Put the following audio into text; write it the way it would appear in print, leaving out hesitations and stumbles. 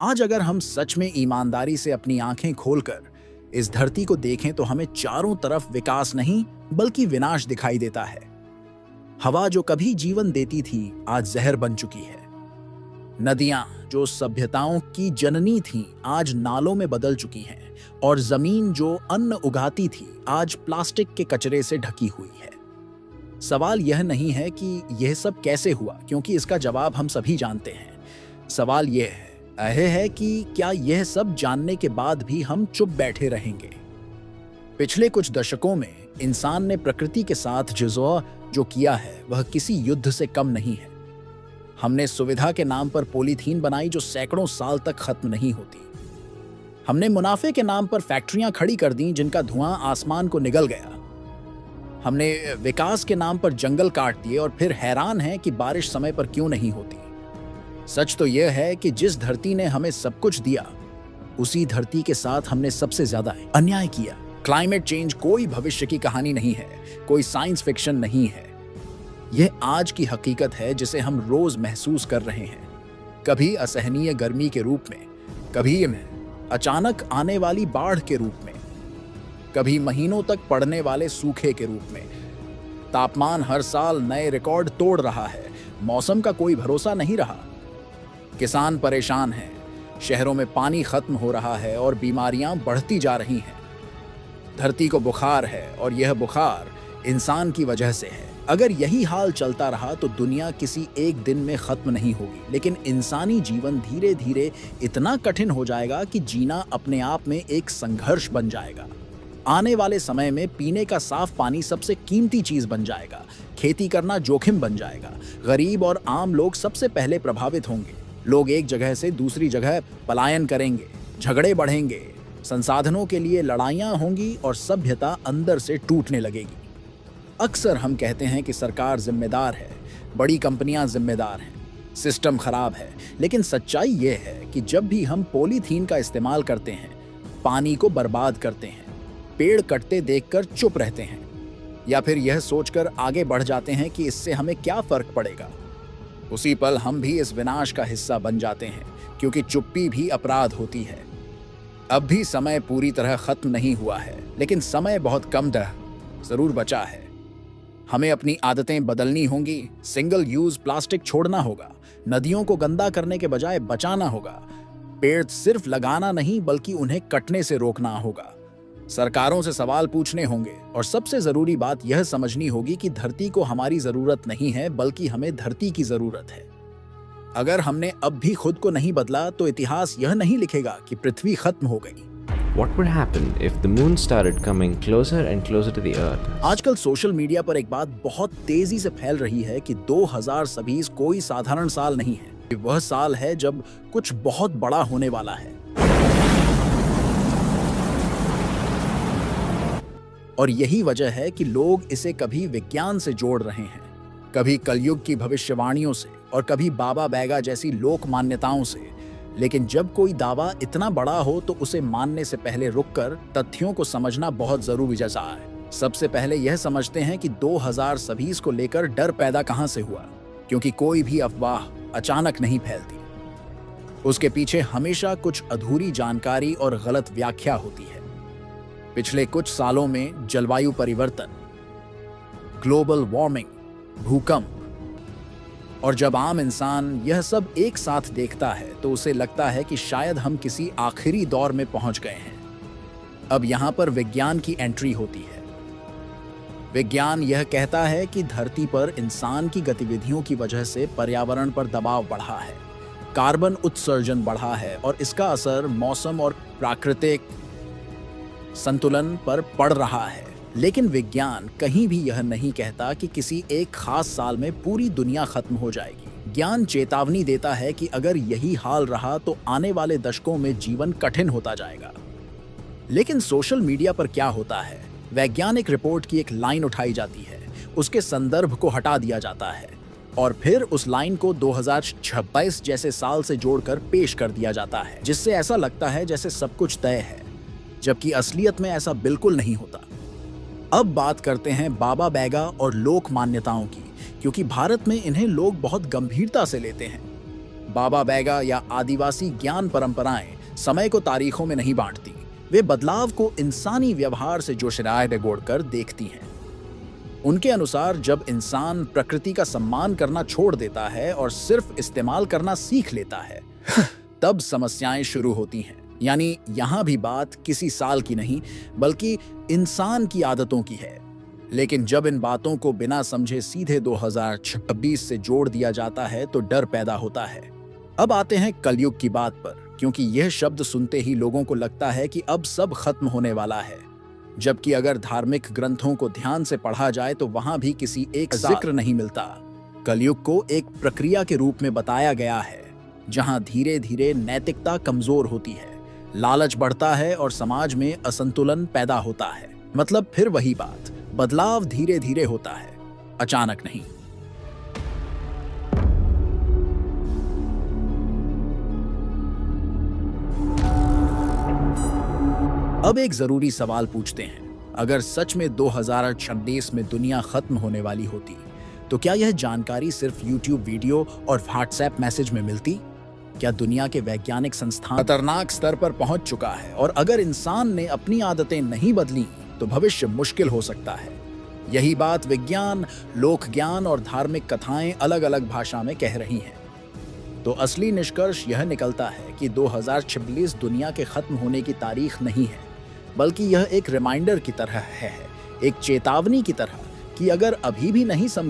आज अगर हम सच में ईमानदारी से अपनी आंखें खोलकर इस धरती को देखें तो हमें चारों तरफ विकास नहीं बल्कि विनाश दिखाई देता है। हवा जो कभी जीवन देती थी आज जहर बन चुकी है। नदियां जो सभ्यताओं की जननी थीं आज नालों में बदल चुकी हैं और जमीन जो अन्न उगाती थी आज प्लास्टिक के कचरे से ढकी हुई है। सवाल यह नहीं है कि यह सब कैसे हुआ, क्योंकि इसका जवाब हम सभी जानते हैं। सवाल यह है कि क्या यह सब जानने के बाद भी हम चुप बैठे रहेंगे। पिछले कुछ दशकों में इंसान ने प्रकृति के साथ जो किया है वह किसी युद्ध से कम नहीं है। हमने सुविधा के नाम पर पॉलीथीन बनाई जो सैकड़ों साल तक खत्म नहीं होती। हमने मुनाफे के नाम पर फैक्ट्रियां खड़ी कर दी जिनका धुआं आसमान को निगल गया। हमने विकास के नाम पर जंगल काट दिए और फिर हैरान हैं कि बारिश समय पर क्यों नहीं होती। सच तो यह है कि जिस धरती ने हमें सब कुछ दिया उसी धरती के साथ हमने सबसे ज्यादा अन्याय किया। क्लाइमेट चेंज कोई भविष्य की कहानी नहीं है, कोई साइंस फिक्शन नहीं है। यह आज की हकीकत है जिसे हम रोज महसूस कर रहे हैं। कभी असहनीय गर्मी के रूप में, कभी अचानक आने वाली बाढ़ के रूप में, कभी महीनों तक पड़ने वाले सूखे के रूप में। तापमान हर साल नए रिकॉर्ड तोड़ रहा है। मौसम का कोई भरोसा नहीं रहा। किसान परेशान हैं, शहरों में पानी खत्म हो रहा है और बीमारियां बढ़ती जा रही हैं। धरती को बुखार है और यह बुखार इंसान की वजह से है। अगर यही हाल चलता रहा तो दुनिया किसी एक दिन में खत्म नहीं होगी, लेकिन इंसानी जीवन धीरे धीरे इतना कठिन हो जाएगा कि जीना अपने आप में एक संघर्ष बन जाएगा। आने वाले समय में पीने का साफ पानी सबसे कीमती चीज बन जाएगा। खेती करना जोखिम बन जाएगा। गरीब और आम लोग सबसे पहले प्रभावित होंगे। लोग एक जगह से दूसरी जगह पलायन करेंगे, झगड़े बढ़ेंगे, संसाधनों के लिए लड़ाइयां होंगी और सभ्यता अंदर से टूटने लगेगी। अक्सर हम कहते हैं कि सरकार जिम्मेदार है, बड़ी कंपनियां जिम्मेदार हैं, सिस्टम खराब है, लेकिन सच्चाई यह है कि जब भी हम पॉलीथीन का इस्तेमाल करते हैं, पानी को बर्बाद करते हैं, पेड़ कटते देखकर चुप रहते हैं या फिर यह सोचकर आगे बढ़ जाते हैं कि इससे हमें क्या फर्क पड़ेगा, उसी पल हम भी इस विनाश का हिस्सा बन जाते हैं, क्योंकि चुप्पी भी अपराध होती है। अब भी समय पूरी तरह खत्म नहीं हुआ है, लेकिन समय बहुत कम जरूर बचा है। हमें अपनी आदतें बदलनी होंगी। सिंगल यूज प्लास्टिक छोड़ना होगा। नदियों को गंदा करने के बजाय बचाना होगा। पेड़ सिर्फ लगाना नहीं बल्कि उन्हें कटने से रोकना होगा। सरकारों से सवाल पूछने होंगे और सबसे जरूरी बात यह समझनी होगी कि धरती को हमारी जरूरत नहीं है बल्कि हमें धरती की जरूरत है। अगर हमने अब भी खुद को नहीं बदला तो इतिहास यह नहीं लिखेगा कि पृथ्वी खत्म हो गई। What would happen if the moon started coming closer and closer to the earth? आजकल सोशल मीडिया पर एक बात बहुत तेजी से फैल रही है कि 2026 कोई साधारण साल नहीं है। वह साल है जब कुछ बहुत बड़ा होने वाला है। और यही वजह है कि लोग इसे कभी विज्ञान से जोड़ रहे हैं, कभी कलयुग की भविष्यवाणियों से और कभी बाबा बैगा जैसी लोक मान्यताओं से। लेकिन जब कोई दावा इतना बड़ा हो तो उसे मानने से पहले रुककर तथ्यों को समझना बहुत जरूरी जैसा है। सबसे पहले यह समझते हैं कि 2026 को लेकर डर पैदा कहां से हुआ, क्योंकि कोई भी अफवाह अचानक नहीं फैलती। उसके पीछे हमेशा कुछ अधूरी जानकारी और गलत व्याख्या होती है। पिछले कुछ सालों में जलवायु परिवर्तन, ग्लोबल वार्मिंग, भूकंप, और जब आम इंसान यह सब एक साथ देखता है तो उसे लगता है कि शायद हम किसी आखिरी दौर में पहुंच गए हैं। अब यहां पर विज्ञान की एंट्री होती है। विज्ञान यह कहता है कि धरती पर इंसान की गतिविधियों की वजह से पर्यावरण पर दबाव बढ़ा है, कार्बन उत्सर्जन बढ़ा है और इसका असर मौसम और प्राकृतिक संतुलन पर पड़ रहा है। लेकिन विज्ञान कहीं भी यह नहीं कहता कि किसी एक खास साल में पूरी दुनिया खत्म हो जाएगी। ज्ञान चेतावनी देता है कि अगर यही हाल रहा तो आने वाले दशकों में जीवन कठिन होता जाएगा। लेकिन सोशल मीडिया पर क्या होता है? वैज्ञानिक रिपोर्ट की एक लाइन उठाई जाती है, उसके संदर्भ को हटा दिया जाता है और फिर उस लाइन को 2026 जैसे साल से जोड़कर पेश कर दिया जाता है, जिससे ऐसा लगता है जैसे सब कुछ तय है, जबकि असलियत में ऐसा बिल्कुल नहीं होता। अब बात करते हैं बाबा बैगा और लोक मान्यताओं की, क्योंकि भारत में इन्हें लोग बहुत गंभीरता से लेते हैं। बाबा बैगा या आदिवासी ज्ञान परंपराएं समय को तारीखों में नहीं बांटती, वे बदलाव को इंसानी व्यवहार से जोड़कर देखती हैं। उनके अनुसार जब इंसान प्रकृति का सम्मान करना छोड़ देता है और सिर्फ इस्तेमाल करना सीख लेता है तब समस्याएं शुरू होती हैं। यानी यहां भी बात किसी साल की नहीं बल्कि इंसान की आदतों की है। लेकिन जब इन बातों को बिना समझे सीधे 2026 से जोड़ दिया जाता है तो डर पैदा होता है। अब आते हैं कलयुग की बात पर, क्योंकि यह शब्द सुनते ही लोगों को लगता है कि अब सब खत्म होने वाला है, जबकि अगर धार्मिक ग्रंथों को ध्यान से पढ़ा जाए तो वहां भी किसी एक जिक्र नहीं मिलता। कलयुग को एक प्रक्रिया के रूप में बताया गया है, जहां धीरे धीरे नैतिकता कमजोर होती है, लालच बढ़ता है और समाज में असंतुलन पैदा होता है। मतलब फिर वही बात, बदलाव धीरे धीरे होता है, अचानक नहीं। अब एक जरूरी सवाल पूछते हैं, अगर सच में 2026 में दुनिया खत्म होने वाली होती तो क्या यह जानकारी सिर्फ YouTube वीडियो और WhatsApp मैसेज में मिलती? क्या दुनिया के वैज्ञानिक संस्थान खतरनाक स्तर पर पहुंच चुका है और अगर इंसान ने अपनी आदतें नहीं बदली तो भविष्य मुश्किल हो सकता है। यही बात विज्ञान, लोक ज्ञान और धार्मिक कथाएं अलग अलग भाषा में कह रही हैं। तो असली निष्कर्ष यह निकलता है कि 2026 दुनिया के खत्म होने की तारीख नहीं है, बल्कि यह एक रिमाइंडर की तरह है, एक चेतावनी की तरह कि अगर अभी भी नहीं समझ